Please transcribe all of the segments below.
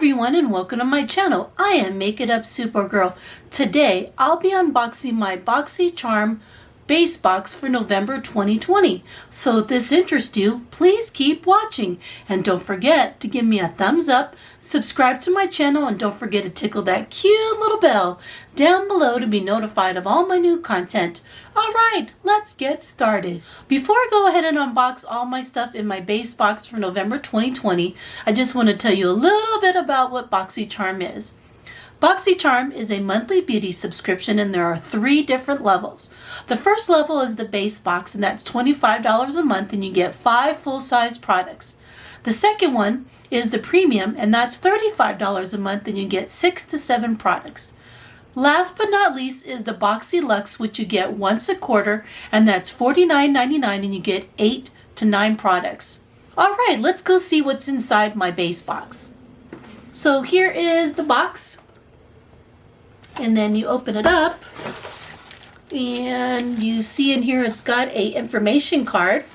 everyone and welcome to my channel. I am Make It Up Supergirl. Today I'll be unboxing my BoxyCharm base box for November 2020. So if this interests you, please keep watching. And don't forget to give me a thumbs up, subscribe to my channel, and don't forget to tickle that cute little bell down below to be notified of all my new content. Alright, let's get started. Before I go ahead and unbox all my stuff in my base box for November 2020, I just want to tell you a little bit about what BoxyCharm is. BoxyCharm is a monthly beauty subscription and there are 3 different levels. The first level is the base box and that's $25 a month and you get 5 full-size products. The second one is the premium and that's $35 a month and you get 6 to 7 products. Last but not least is the BoxyLuxe, which you get once a quarter and that's $49.99 and you get 8 to 9 products. Alright, let's go see what's inside my base box. So here is the box. And then you open it up and you see in here it's got a information card.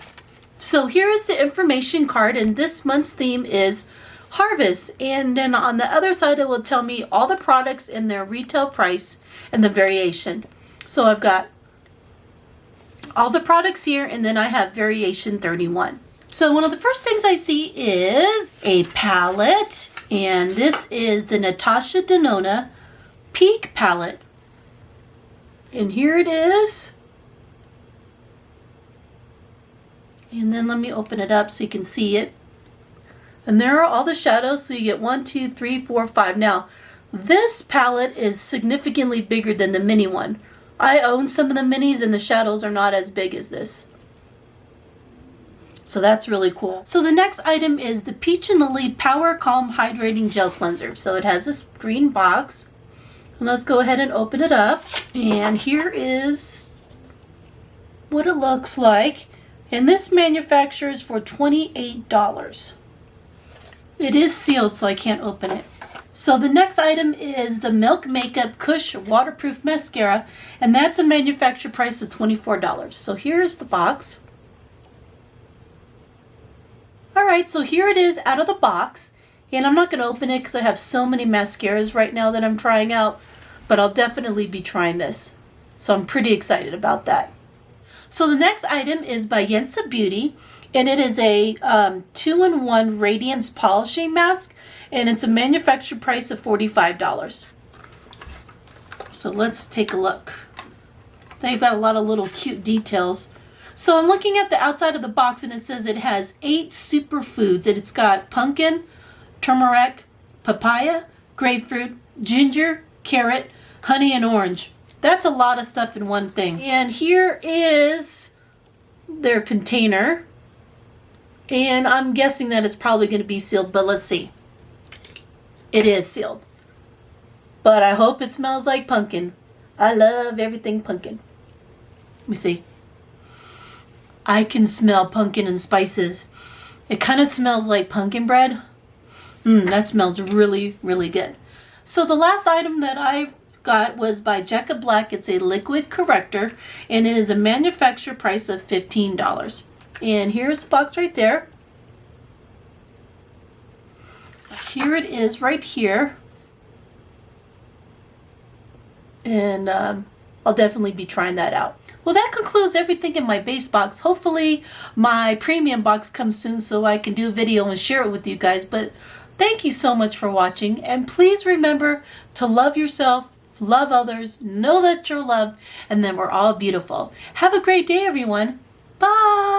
So here is the information card and this month's theme is Harvest. And then on the other side it will tell me all the products and their retail price and the variation. So I've got all the products here and then I have variation 31. So one of the first things I see is a palette, and this is the Natasha Denona Peak palette. And here it is. And then let me open it up so you can see it. And there are all the shadows, so you get 1, 2, 3, 4, 5. Now, this palette is significantly bigger than the mini one. I own some of the minis and the shadows are not as big as this. So that's really cool. So the next item is the Peach and Lily Power Calm Hydrating Gel Cleanser. So it has this green box. And let's go ahead and open it up. And here is what it looks like. And this manufacturer is for $28. It is sealed, so I can't open it. So the next item is the Milk Makeup Kush Waterproof Mascara. And that's a manufacturer price of $24. So here's the box. Alright, so here it is out of the box. And I'm not going to open it because I have so many mascaras right now that I'm trying out. But I'll definitely be trying this. So I'm pretty excited about that. So the next item is by Yensa Beauty. And it is a 2-in-1 Radiance Polishing Mask. And it's a manufacturer price of $45. So let's take a look. They've got a lot of little cute details. So I'm looking at the outside of the box and it says it has 8 superfoods. And it's got pumpkin, turmeric, papaya, grapefruit, ginger, carrot, honey, and orange. That's a lot of stuff in one thing. And here is their container. And I'm guessing that it's probably going to be sealed, but let's see. It is sealed. But I hope it smells like pumpkin. I love everything pumpkin. Let me see. I can smell pumpkin and spices. It kind of smells like pumpkin bread. That smells really, really good. So the last item that I got was by Jecca Black. It's a liquid corrector and it is a manufacturer price of $15. And here's the box right there. Here it is right here. And I'll definitely be trying that out. Well, that concludes everything in my base box. Hopefully my premium box comes soon so I can do a video and share it with you guys. But thank you so much for watching. And please remember to love yourself, love others, know that you're loved, and that we're all beautiful. Have a great day, everyone. Bye.